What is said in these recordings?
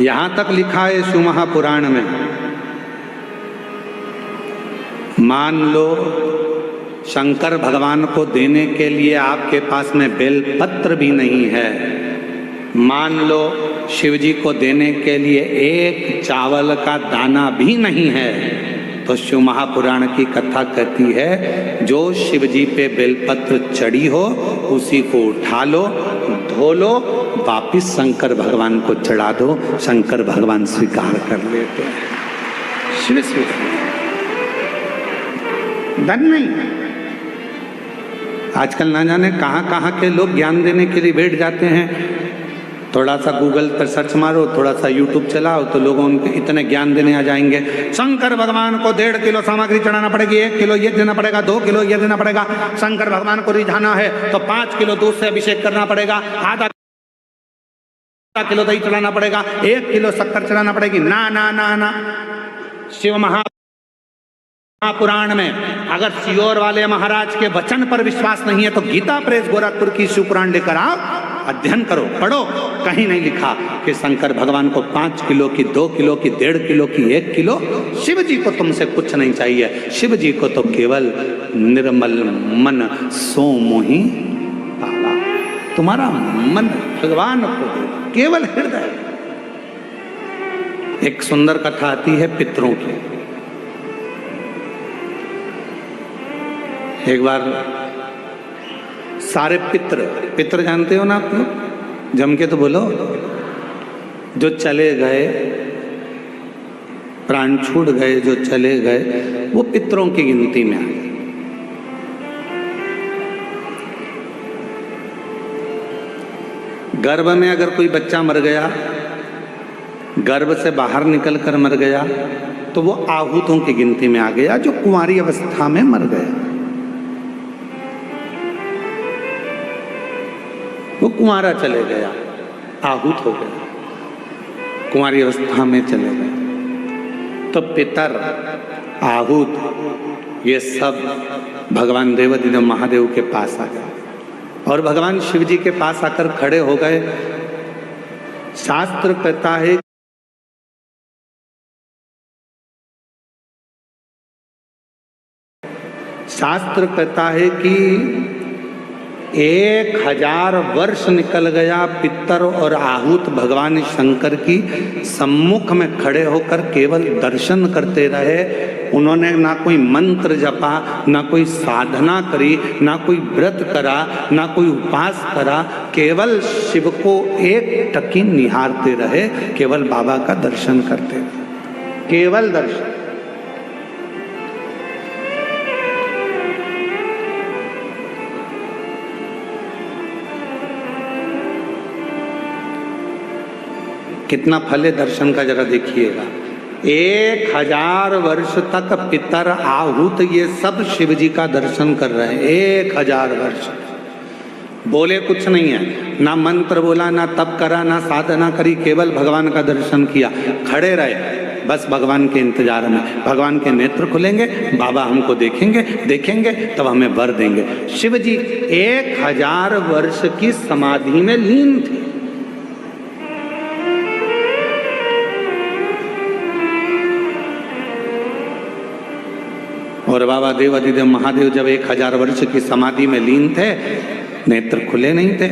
यहां तक लिखा है शिव महापुराण में, मान लो शंकर भगवान को देने के लिए आपके पास में बेलपत्र भी नहीं है, मान लो शिव जी को देने के लिए एक चावल का दाना भी नहीं है, तो शिव महापुराण की कथा कहती है जो शिव जी पे बेलपत्र चढ़ी हो उसी को उठा लो, धो लो, वापिस शंकर भगवान को चढ़ा दो, शंकर भगवान स्वीकार कर लेते हैं। शिव स्वीकार धन नहीं। आजकल ना जाने कहाँ कहाँ के लोग ज्ञान देने के लिए बैठ जाते हैं। थोड़ा सा गूगल पर सर्च मारो, थोड़ा सा यूट्यूब चलाओ, तो लोगों उनके इतने ज्ञान देने आ जाएंगे। शंकर भगवान को 1.5 किलो सामग्री चढ़ाना पड़ेगी, 1 किलो ये देना पड़ेगा, 2 किलो ये देना पड़ेगा। शंकर भगवान को रिझाना है तो 5 किलो दूध से अभिषेक करना पड़ेगा, आधा किलो दही चढ़ाना पड़ेगा, 1 किलो शक्कर चढ़ाना पड़ेगी। ना ना ना ना, शिव महापुराण में अगर सियोर वाले महाराज के वचन पर विश्वास नहीं है तो गीता प्रेस गोरखपुर की शिव पुराण लेकर आओ, अध्ययन करो, पढ़ो। कहीं नहीं लिखा कि शंकर भगवान को 5 किलो की, 2 किलो की, 1.5 किलो की, 1 किलो। शिव जी को तुमसे कुछ नहीं चाहिए, शिव जी को तो केवल निर्मल मन सो मोहि पावा। तुम्हारा मन भगवान को दे, केवल हृदय। एक सुंदर कथा आती है पितरों की। एक बार सारे पितर जानते हो ना आप लोग, जम के तो बोलो, जो चले गए, प्राण छूट गए, जो चले गए, वो पितरों की गिनती में आ गए। गर्भ में अगर कोई बच्चा मर गया, गर्भ से बाहर निकल कर मर गया, तो वो आहूतों की गिनती में आ गया, जो कुंवारी अवस्था में मर गया। वो कुंवारा चले गया, आहूत हो गया, कुंवारी अवस्था में चले गए। तो पितर, आहूत, ये सब भगवान देवाधिदेव महादेव के पास आ गए और भगवान शिव जी के पास आकर खड़े हो गए। शास्त्र कहता है कि 1000 वर्ष निकल गया, पितर और आहूत भगवान शंकर की सम्मुख में खड़े होकर केवल दर्शन करते रहे। उन्होंने ना कोई मंत्र जपा, ना कोई साधना करी, ना कोई व्रत करा, ना कोई उपवास करा, केवल शिव को एक टकी निहारते रहे, केवल बाबा का दर्शन करते रहे, केवल दर्शन। कितना फल है दर्शन का, जरा देखिएगा। 1000 वर्ष तक पितर, आहूत, ये सब शिव जी का दर्शन कर रहे हैं। 1000 वर्ष बोले कुछ नहीं है, ना मंत्र बोला, ना तप करा, ना साधना करी, केवल भगवान का दर्शन किया, खड़े रहे बस भगवान के इंतजार में। भगवान के नेत्र खुलेंगे, बाबा हमको देखेंगे तब हमें वर देंगे। शिव जी 1000 वर्ष की समाधि में लीन थे। और बाबा देवाधिदेव महादेव जब 1000 वर्ष की समाधि में लीन थे, नेत्र खुले नहीं थे।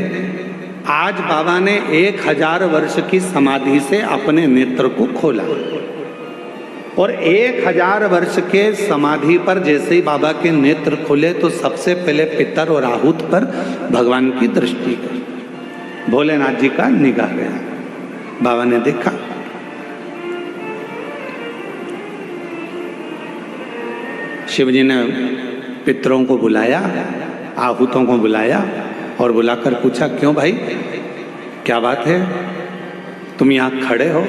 आज बाबा ने 1000 वर्ष की समाधि से अपने नेत्र को खोला और 1000 वर्ष के समाधि पर जैसे ही बाबा के नेत्र खुले तो सबसे पहले पितर और आहूत पर भगवान की दृष्टि गई। भोलेनाथ जी का निगाह गया, बाबा ने देखा, शिव जी ने पितरों को बुलाया, आहूतों को बुलाया और बुलाकर पूछा, क्यों भाई, क्या बात है, तुम यहाँ खड़े हो,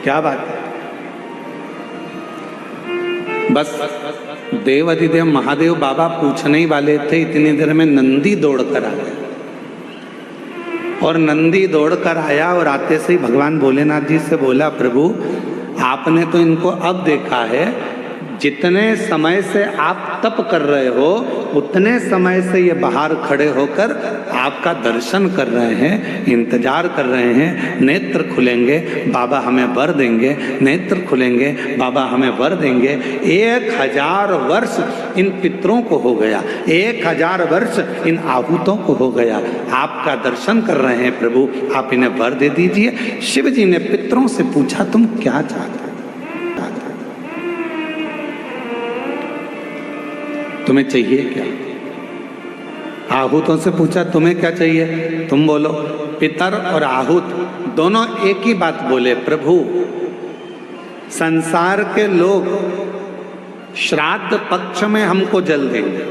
क्या बात है? बस देवाधिदेव महादेव बाबा पूछने ही वाले थे, इतनी देर में नंदी दौड़ कर आ गया। और नंदी दौड़ कर आया और आते से ही भगवान भोलेनाथ जी से बोला, प्रभु आपने तो इनको अब देखा है, जितने समय से आप तप कर रहे हो उतने समय से ये बाहर खड़े होकर आपका दर्शन कर रहे हैं, इंतजार कर रहे हैं। नेत्र खुलेंगे बाबा हमें वर देंगे, नेत्र खुलेंगे बाबा हमें वर देंगे। 1000 वर्ष इन पितरों को हो गया, 1000 वर्ष इन आहूतों को हो गया। आपका दर्शन कर रहे हैं प्रभु, आप इन्हें वर दे दीजिए। शिव जी ने पितरों से पूछा तुम क्या चाहते हो? तुम्हें चाहिए क्या? आहूतों से पूछा तुम्हें क्या चाहिए? तुम बोलो। पितर और आहूत दोनों एक ही बात बोले, प्रभु संसार के लोग श्राद्ध पक्ष में हमको जल देंगे।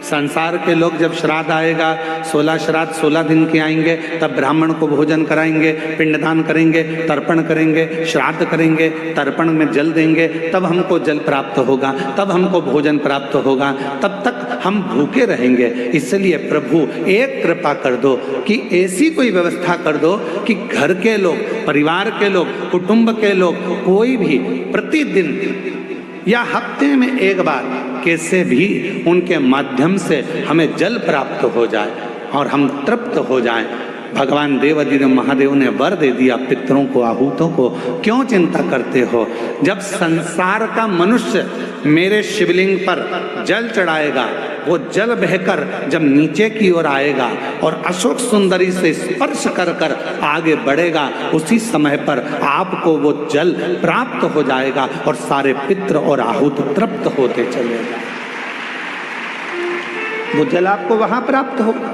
संसार के लोग जब श्राद्ध आएगा, 16 श्राद्ध 16 दिन के आएंगे, तब ब्राह्मण को भोजन कराएंगे, पिंडदान करेंगे, तर्पण करेंगे, श्राद्ध करेंगे, तर्पण में जल देंगे, तब हमको जल प्राप्त होगा, तब हमको भोजन प्राप्त होगा, तब तक हम भूखे रहेंगे। इसलिए प्रभु एक कृपा कर दो कि ऐसी कोई व्यवस्था कर दो कि घर के लोग, परिवार के लोग, कुटुंब के लोग, कोई भी प्रतिदिन या हफ्ते में एक बार कैसे भी उनके माध्यम से हमें जल प्राप्त हो जाए और हम तृप्त हो जाएं। भगवान देवाधिदेव महादेव ने वर दे दिया पितरों को, आहूतों को। क्यों चिंता करते हो? जब संसार का मनुष्य मेरे शिवलिंग पर जल चढ़ाएगा, वो जल बहकर जब नीचे की ओर आएगा और अशोक सुंदरी से स्पर्श कर कर आगे बढ़ेगा, उसी समय पर आपको वो जल प्राप्त हो जाएगा और सारे पितर और आहूत तृप्त होते चले जाएंगे। वो जल आपको वहां प्राप्त होगा।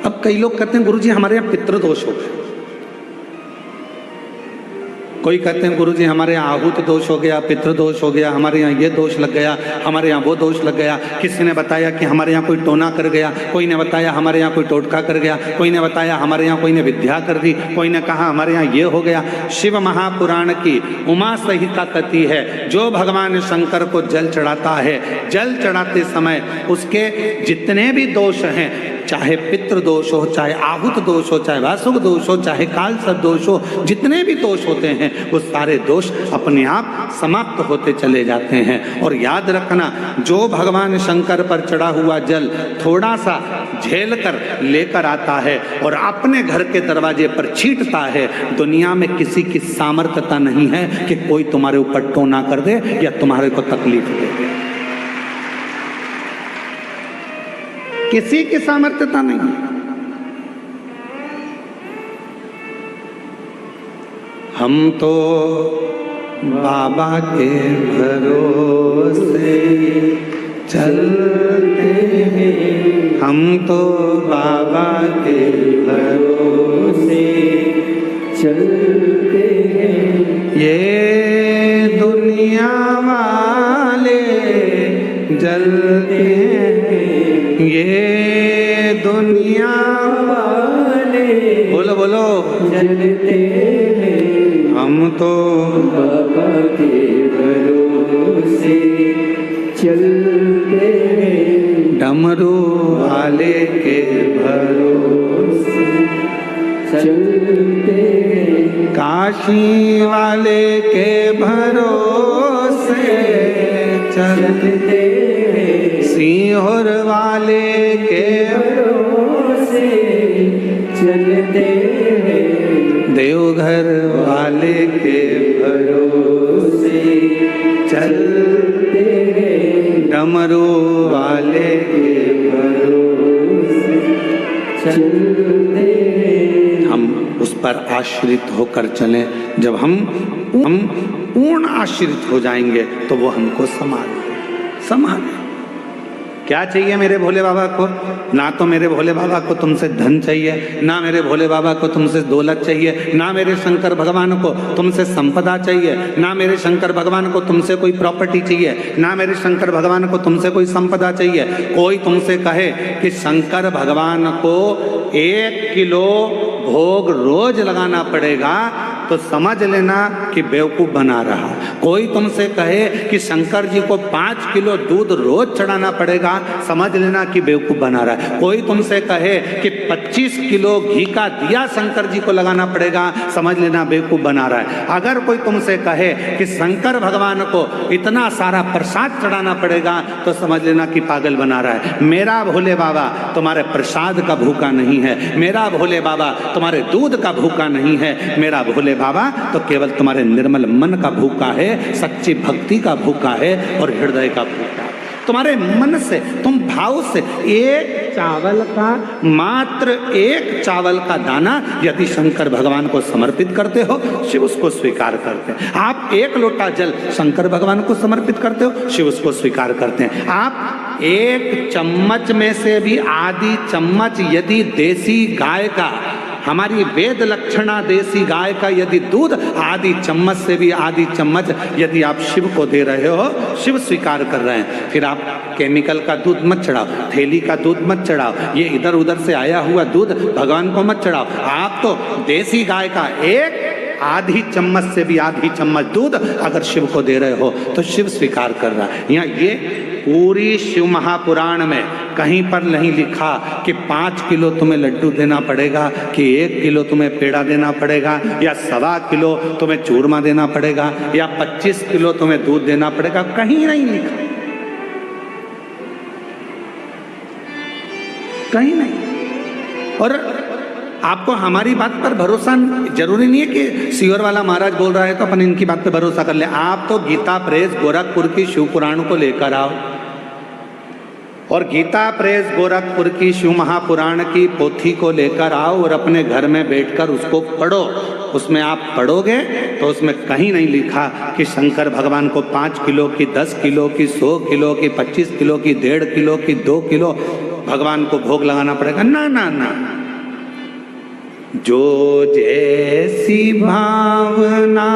अब कई लोग कहते हैं गुरुजी हमारे यहाँ पितृदोष हो गए, कोई कहते हैं गुरुजी हमारे यहाँ आहूत दोष हो गया, पितृदोष हो गया, हमारे यहाँ ये दोष लग गया, हमारे यहाँ वो दोष लग गया। किसी ने बताया कि हमारे यहाँ कोई टोना कर गया, कोई ने बताया हमारे यहाँ कोई टोटका कर गया, कोई ने बताया हमारे यहाँ कोई ने विद्या कर दी, कोई ने कहा हमारे यहाँ ये हो गया। शिव महापुराण की उमा संहिता कहती है, जो भगवान शंकर को जल चढ़ाता है, जल चढ़ाते समय उसके जितने भी दोष हैं, चाहे पितृ दोष हो, चाहे आहूत दोष हो, चाहे वासुक दोष हो, चाहे काल सर्प दोष हो, जितने भी दोष होते हैं वो सारे दोष अपने आप समाप्त होते चले जाते हैं। और याद रखना, जो भगवान शंकर पर चढ़ा हुआ जल थोड़ा सा झेल कर लेकर आता है और अपने घर के दरवाजे पर छींटता है, दुनिया में किसी की सामर्थ्यता नहीं है कि कोई तुम्हारे ऊपर टोना कर दे या तुम्हारे को तकलीफ दे दे। किसी की सामर्थ्यता नहीं। हम तो बाबा के भरोसे चलते हैं, हम तो बाबा के भरोसे चलते हैं। ये दुनिया वाले जलते हैं, ये दुनिया वाले बोलो बोलो जलते हैं। हम तो बाबा के भरोसे चलते हैं, डमरू वाले के भरोसे चलते हैं, काशी वाले के भरोसे चलते हैं, सीहोर वाले के भरोसे चलते हैं, देवघर वाले के भरोसे चलते हैं, डमरू वाले के भरोसे चलते हैं। हम उस पर आश्रित होकर चलें। जब हम पूर्ण आश्रित हो जाएंगे तो वो हमको संभाले। क्या चाहिए मेरे भोले बाबा को? ना तो मेरे भोले बाबा को तुमसे धन चाहिए, ना मेरे भोले बाबा को तुमसे दौलत चाहिए, ना मेरे शंकर भगवान को तुमसे संपदा चाहिए, ना मेरे शंकर भगवान को तुमसे कोई प्रॉपर्टी चाहिए, ना मेरे शंकर भगवान को तुमसे कोई संपदा चाहिए। कोई तुमसे कहे कि शंकर भगवान को 1 किलो भोग रोज लगाना पड़ेगा तो समझ लेना कि बेवकूफ बना रहा। कोई तुमसे कहे कि शंकर जी को 5 किलो दूध रोज चढ़ाना पड़ेगा, समझ लेना कि बेवकूफ बना रहा है। कोई तुमसे कहे कि 25 किलो घी का दिया शंकर जी को लगाना पड़ेगा, समझ लेना बेवकूफ बना रहा है। अगर कोई तुमसे कहे कि शंकर भगवान को इतना सारा प्रसाद चढ़ाना पड़ेगा, तो समझ लेना कि पागल बना रहा है। मेरा भोले बाबा तुम्हारे प्रसाद का भूखा नहीं है, मेरा भोले बाबा तुम्हारे दूध का भूखा नहीं है, मेरा भोले बाबा तो केवल तुम्हारे निर्मल मन का भूखा है, सच्ची भक्ति का भूखा है और हृदय का भूखा है। तुम्हारे मन से, तुम भाव से एक चावल का, मात्र एक चावल का दाना यदि शंकर भगवान को समर्पित करते हो, शिव उसको स्वीकार करते हैं। आप एक लोटा जल शंकर भगवान को समर्पित करते हो, शिव उसको स्वीकार करते हैं। आप एक चम्मच में से भी आधी चम्मच यदि देसी गाय का, हमारी वेद लक्षणा देसी गाय का यदि दूध आधी चम्मच से भी आधी चम्मच यदि आप शिव को दे रहे हो, शिव स्वीकार कर रहे हैं। फिर आप केमिकल का दूध मत चढ़ाओ, थैली का दूध मत चढ़ाओ, ये इधर उधर से आया हुआ दूध भगवान को मत चढ़ाओ। आप तो देसी गाय का एक आधी चम्मच से भी आधी चम्मच दूध अगर शिव को दे रहे हो तो शिव स्वीकार कर रहा है। यहाँ ये पूरी शिव महापुराण में कहीं पर नहीं लिखा कि 5 किलो तुम्हें लड्डू देना पड़ेगा, कि 1 किलो तुम्हें पेड़ा देना पड़ेगा, या 1.25 किलो तुम्हें चूरमा देना पड़ेगा, या 25 किलो तुम्हें दूध देना पड़ेगा, कहीं नहीं लिखा, कहीं नहीं। और आपको हमारी बात पर भरोसा जरूरी नहीं है कि सियोर वाला महाराज बोल रहा है तो अपन इनकी बात पे भरोसा कर ले। आप तो गीता प्रेस गोरखपुर की शिव पुराण को लेकर आओ, और गीता प्रेस गोरखपुर की शिव महापुराण की पोथी को लेकर आओ और अपने घर में बैठकर उसको पढ़ो। उसमें आप पढ़ोगे तो उसमें कहीं नहीं लिखा कि शंकर भगवान को 5 किलो की, 10 किलो की, 100 किलो की, 25 किलो की, 1.5 किलो की, 2 किलो भगवान को भोग लगाना पड़ेगा। ना ना ना, जो जैसी भावना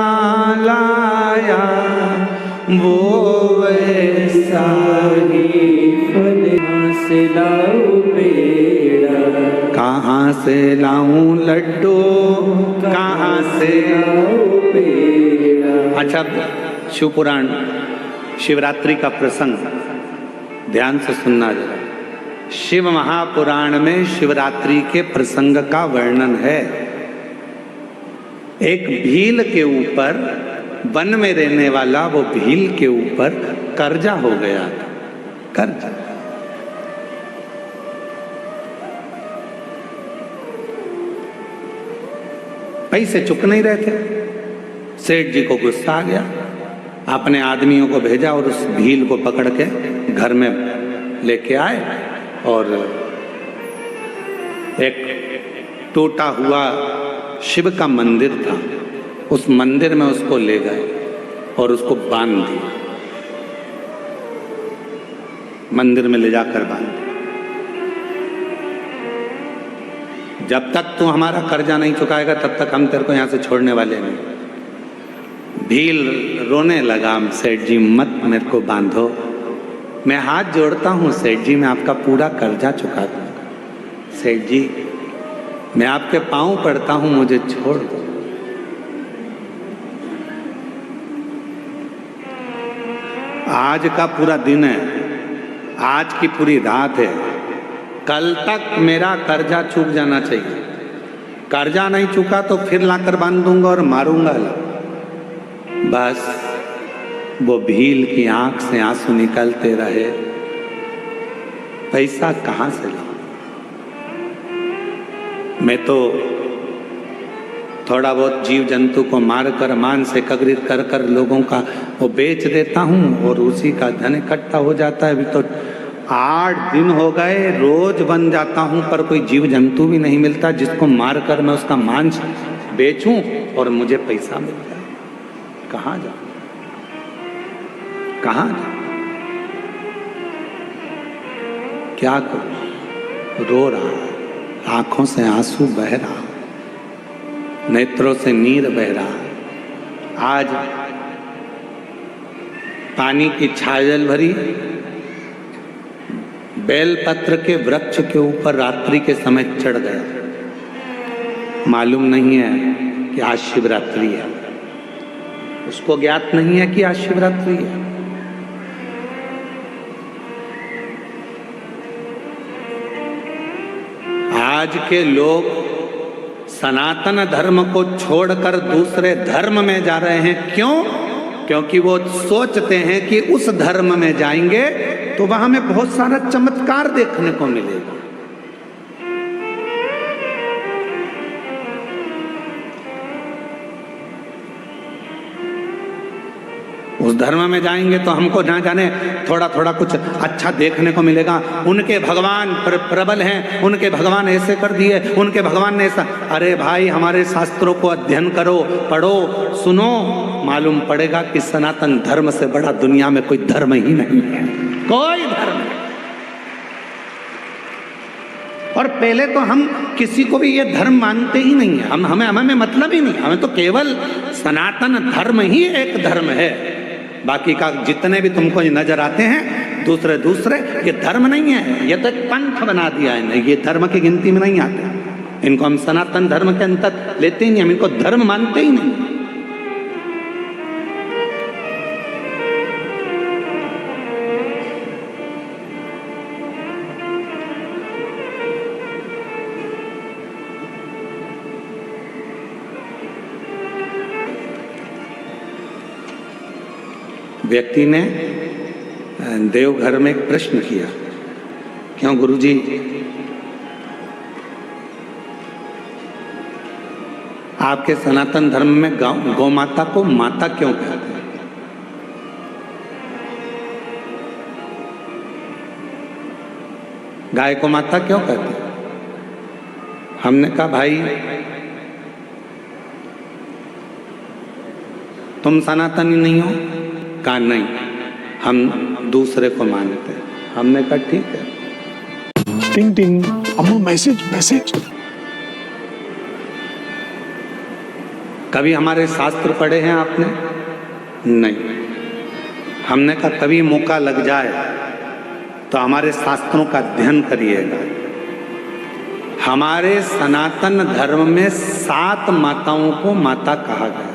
लाया वो वैसा ही फल। से लाऊं पेड़ा, कहाँ से लाऊं लड्डू, कहाँ से लाऊं पेड़ा। अच्छा, शिव पुराण शिवरात्रि का प्रसंग ध्यान से सुनना जरा। शिव महापुराण में शिवरात्रि के प्रसंग का वर्णन है। एक भील के ऊपर, वन में रहने वाला वो भील के ऊपर कर्जा हो गया था, कर्जा। पैसे चुक नहीं रहे थे। सेठ जी को गुस्सा आ गया, अपने आदमियों को भेजा और उस भील को पकड़ के घर में लेके आए और एक टूटा हुआ शिव का मंदिर था, उस मंदिर में उसको ले गए और उसको बांध दिया, मंदिर में ले जाकर बांध दिया। जब तक तू हमारा कर्जा नहीं चुकाएगा तब तक हम तेरे को यहाँ से छोड़ने वाले नहीं। भील रोने लगा, सेठ जी मत मेरे को बांधो, मैं हाथ जोड़ता हूँ सेठ जी, मैं आपका पूरा कर्जा चुका दूंगा। सेठ जी मैं आपके पांव पड़ता हूँ, मुझे छोड़ दो। आज का पूरा दिन है, आज की पूरी रात है, कल तक मेरा कर्जा चूक जाना चाहिए। कर्जा नहीं चुका तो फिर लाकर बांध दूंगा और मारूंगा। बस वो भील की आंख से आंसू निकलते रहे, पैसा कहां से लाऊं? मैं तो थोड़ा बहुत जीव जंतु को मारकर मांस एकत्रित कर कर लोगों का वो बेच देता हूं और उसी का धन इकट्ठा हो जाता है। अभी तो 8 दिन हो गए, रोज बन जाता हूं पर कोई जीव जंतु भी नहीं मिलता जिसको मारकर मैं उसका मांस बेचूं और मुझे पैसा मिल जाए। कहां जाऊं, कहां जाऊं, क्या करूं? रो रहा, आंखों से आंसू बह रहा, नेत्रों से नीर बह रहा। आज पानी की छाजल भरी बेलपत्र के वृक्ष के ऊपर रात्रि के समय चढ़ गया। मालूम नहीं है कि आज शिवरात्रि है, उसको ज्ञात नहीं है कि आज शिवरात्रि है। आज के लोग सनातन धर्म को छोड़कर दूसरे धर्म में जा रहे हैं। क्यों? क्योंकि वो सोचते हैं कि उस धर्म में जाएंगे तो वहां में बहुत सारा चमत्कार देखने को मिलेगा। उस धर्म में जाएंगे तो हमको ना जाने थोड़ा थोड़ा कुछ अच्छा देखने को मिलेगा। उनके भगवान प्रबल हैं, उनके भगवान ऐसे कर दिए, उनके भगवान ने ऐसा। अरे भाई, हमारे शास्त्रों को अध्ययन करो, पढ़ो, सुनो, मालूम पड़ेगा कि सनातन धर्म से बड़ा दुनिया में कोई धर्म ही नहीं है, कोई धर्म। और पहले तो हम किसी को भी ये धर्म मानते ही नहीं है, हमें मतलब ही नहीं, हमें तो केवल सनातन धर्म ही एक धर्म है। बाकी का जितने भी तुमको नजर आते हैं दूसरे ये धर्म नहीं है, ये तो एक पंथ बना दिया है। नहीं, ये धर्म की गिनती में नहीं आते। इनको हम सनातन धर्म के अंतर लेते ही नहीं, हम इनको धर्म मानते ही नहीं। व्यक्ति ने देवघर में एक प्रश्न किया, क्यों गुरुजी, आपके सनातन धर्म में गौ माता को माता क्यों कहते हैं? गाय को माता क्यों कहते हैं? हमने कहा भाई, तुम सनातनी नहीं हो? कहा नहीं, हम दूसरे को मानते हैं। हमने कहा ठीक है। टिंग टिंग, अम्मू मैसेज। कभी हमारे शास्त्र पढ़े हैं आपने? नहीं। हमने कहा कभी मौका लग जाए तो हमारे शास्त्रों का अध्ययन करिएगा। हमारे सनातन धर्म में 7 माताओं को माता कहा गया।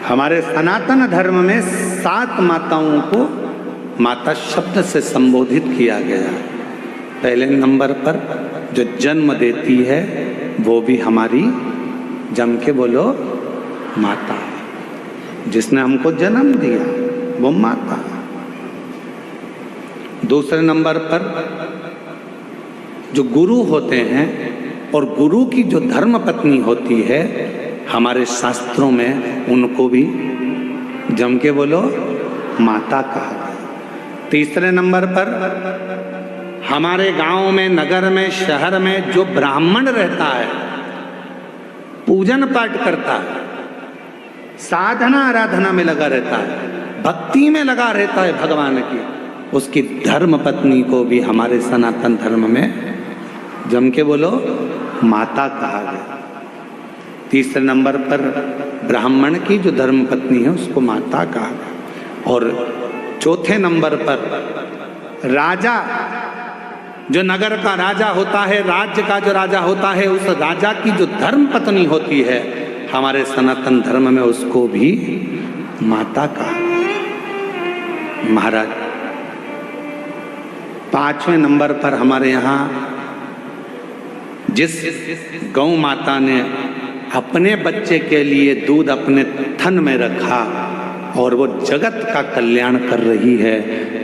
हमारे सनातन धर्म में 7 माताओं को माता शब्द से संबोधित किया गया। पहले नंबर पर जो जन्म देती है वो भी हमारी, जम के बोलो, माता। जिसने हमको जन्म दिया वो माता। दूसरे नंबर पर जो गुरु होते हैं और गुरु की जो धर्म पत्नी होती है, हमारे शास्त्रों में उनको भी जम के बोलो माता कहा गया। तीसरे नंबर पर हमारे गांव में, नगर में, शहर में जो ब्राह्मण रहता है, पूजन पाठ करता है, साधना आराधना में लगा रहता है, भक्ति में लगा रहता है भगवान की, उसकी धर्म पत्नी को भी हमारे सनातन धर्म में जम के बोलो माता कहा गया। तीसरे नंबर पर ब्राह्मण की जो धर्म पत्नी है उसको माता कहा गया। और चौथे नंबर पर राजा, जो नगर का राजा होता है, राज्य का जो राजा होता है, उस राजा की जो धर्म पत्नी होती है हमारे सनातन धर्म में, उसको भी माता कहा गया। महाराज, 5वें नंबर पर हमारे यहाँ जिस गौ माता ने अपने बच्चे के लिए दूध अपने थन में रखा और वो जगत का कल्याण कर रही है,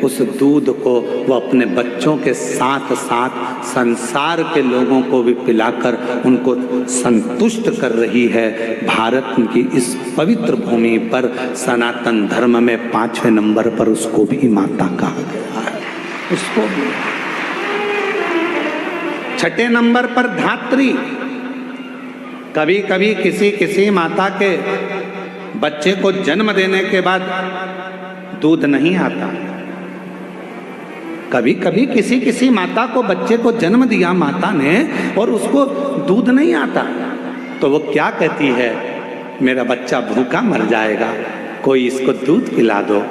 उस दूध को वो अपने बच्चों के साथ साथ संसार के लोगों को भी पिलाकर उनको संतुष्ट कर रही है। भारत की इस पवित्र भूमि पर सनातन धर्म में 5वें नंबर पर उसको भी माता कहा गया है। उसको भी 6ठे नंबर पर धात्री। कभी कभी किसी माता के बच्चे को जन्म देने के बाद दूध नहीं आता। कभी कभी किसी माता को बच्चे को जन्म दिया माता ने और उसको दूध नहीं आता, तो वो क्या कहती है, मेरा बच्चा भूखा मर जाएगा, कोई इसको दूध पिला दो।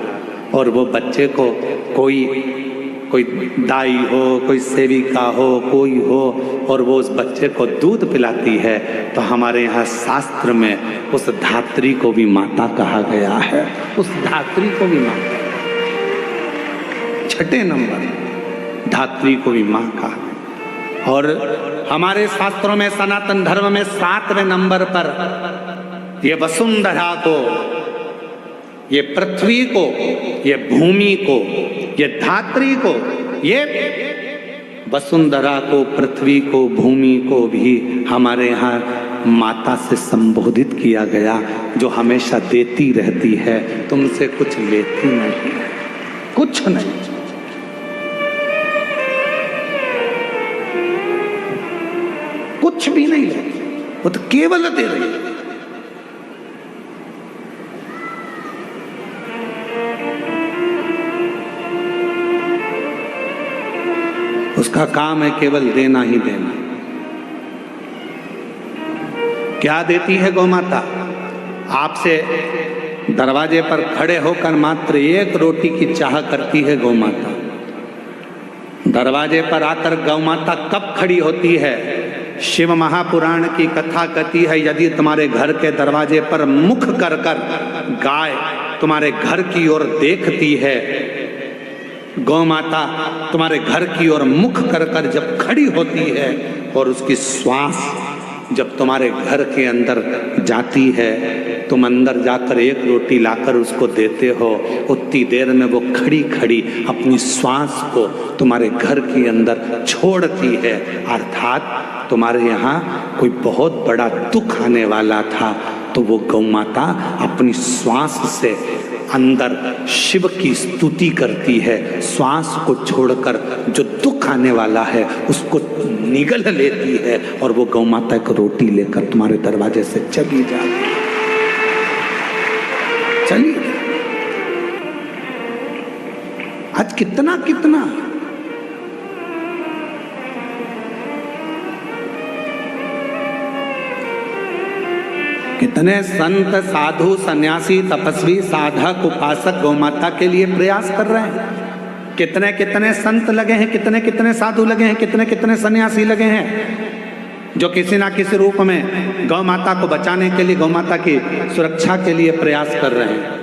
और वो बच्चे को कोई दाई हो, कोई सेविका हो, कोई हो, और वो उस बच्चे को दूध पिलाती है, तो हमारे यहाँ शास्त्र में उस धात्री को भी माता कहा गया है। उस धात्री को भी माता, छठे नंबर धात्री को भी माँ कहा। और हमारे शास्त्रों में, सनातन धर्म में 7वें नंबर पर ये वसुंधरा को, ये पृथ्वी को, ये भूमि को, ये धात्री को, ये वसुंधरा को, पृथ्वी को, भूमि को भी हमारे यहाँ माता से संबोधित किया गया, जो हमेशा देती रहती है, तुमसे कुछ लेती नहीं है, कुछ नहीं। कुछ भी नहीं लेती, वो तो केवल दे रही है। उसका काम है केवल देना ही देना। क्या देती है गौ माता? आपसे दरवाजे पर खड़े होकर मात्र एक रोटी की चाह करती है गौ माता। दरवाजे पर आकर गौ माता कब खड़ी होती है? शिव महापुराण की कथा कहती है, यदि तुम्हारे घर के दरवाजे पर मुख कर कर गाय तुम्हारे घर की ओर देखती है, गौ माता तुम्हारे घर की ओर मुख कर कर जब खड़ी होती है और उसकी श्वास जब तुम्हारे घर के अंदर जाती है, तुम अंदर जाकर एक रोटी लाकर उसको देते हो, उतनी देर में वो खड़ी खड़ी अपनी श्वास को तुम्हारे घर के अंदर छोड़ती है। अर्थात तुम्हारे यहाँ कोई बहुत बड़ा दुख आने वाला था, तो वो गौ माता अपनी श्वास से अंदर शिव की स्तुति करती है, श्वास को छोड़कर जो दुख आने वाला है उसको निगल लेती है, और वो गौ माता एक रोटी लेकर तुम्हारे दरवाजे से चली जाती है। चली आज कितना कितना कितने संत, साधु, सन्यासी, तपस्वी, साधक, उपासक गौ माता के लिए प्रयास कर रहे हैं। कितने कितने संत लगे हैं, कितने कितने साधु लगे हैं, कितने कितने सन्यासी लगे हैं, जो किसी ना किसी रूप में गौ माता को बचाने के लिए, गौ माता की सुरक्षा के लिए प्रयास कर रहे हैं।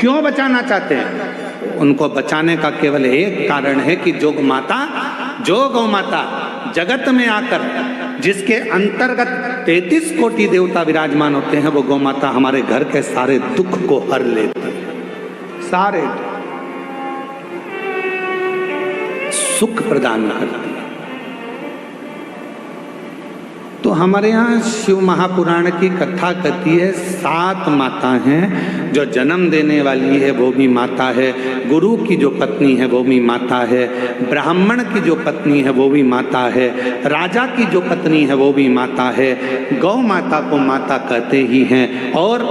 क्यों बचाना चाहते हैं? उनको बचाने का केवल एक कारण है कि जो गौ माता जगत में आकर जिसके अंतर्गत 33 कोटि देवता विराजमान होते हैं, वो गौ माता हमारे घर के सारे दुख को हर लेती है, सारे सुख प्रदान करती है। तो हमारे यहाँ शिव महापुराण की कथा कहती है, 7 माता हैं। जो जन्म देने वाली है वो भी माता है, गुरु की जो पत्नी है वो भी माता है, ब्राह्मण की जो पत्नी है वो भी माता है, राजा की जो पत्नी है वो भी माता है। गौ माता को माता कहते ही हैं, और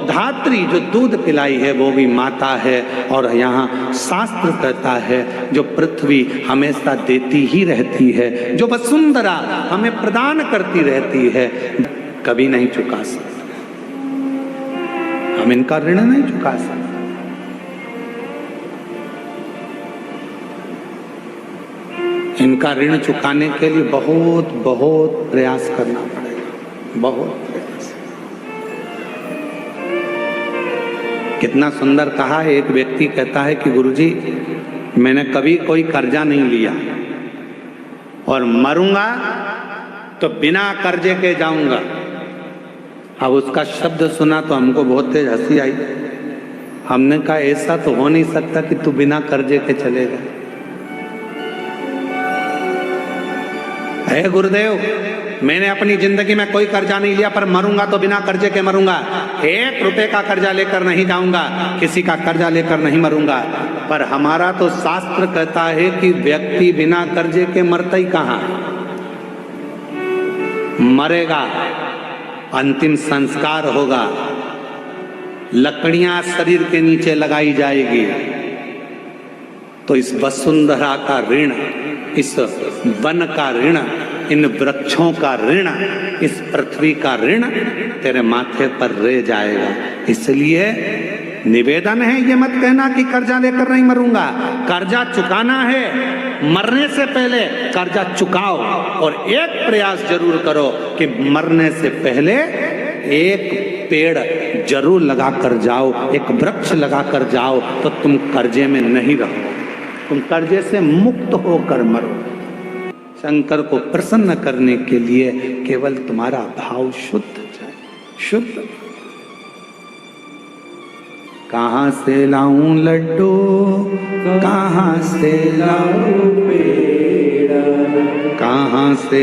धात्री जो दूध पिलाई है वो भी माता है। और यहाँ शास्त्र कहता है, जो पृथ्वी हमेशा देती ही रहती है, जो वसुंधरा हमें प्रदान करती रहती है, कभी नहीं चुका सकते, हम इनका ऋण नहीं चुका सकते। इनका ऋण चुकाने के लिए बहुत बहुत प्रयास करना पड़ेगा, बहुत प्रयास। कितना सुंदर कहा है, एक व्यक्ति कहता है कि गुरुजी मैंने कभी कोई कर्जा नहीं लिया और मरूंगा तो बिना कर्जे के जाऊंगा। अब उसका शब्द सुना तो हमको बहुत तेज हंसी आई। हमने कहा ऐसा तो हो नहीं सकता कि तू बिना कर्जे के चलेगा। हे गुरुदेव, मैंने अपनी जिंदगी में कोई कर्जा नहीं लिया, पर मरूंगा तो बिना कर्जे के मरूंगा। 1 रुपए का कर्जा लेकर नहीं जाऊंगा, किसी का कर्जा लेकर नहीं मरूंगा। पर हमारा तो शास्त्र कहता है कि व्यक्ति बिना कर्जे के मरता ही कहाँ, मरेगा, अंतिम संस्कार होगा, लकड़ियां शरीर के नीचे लगाई जाएगी। तो इस वसुंधरा का ऋण, इस वन का ऋण, इन वृक्षों का ऋण, इस पृथ्वी का ऋण तेरे माथे पर रह जाएगा। इसलिए निवेदन है, ये मत कहना कि कर्जा लेकर नहीं मरूंगा। कर्जा चुकाना है, मरने से पहले कर्जा चुकाओ। और एक प्रयास जरूर करो कि मरने से पहले एक पेड़ जरूर लगा कर जाओ, एक वृक्ष लगा कर जाओ, तो तुम कर्जे में नहीं रहो, तुम कर्जे से मुक्त होकर मरो। शंकर को प्रसन्न करने के लिए केवल तुम्हारा भाव शुद्ध जाए, शुद्ध। कहाँ से लाऊं लड्डू, कहाँ से लाऊं पेड़ा, कहाँ से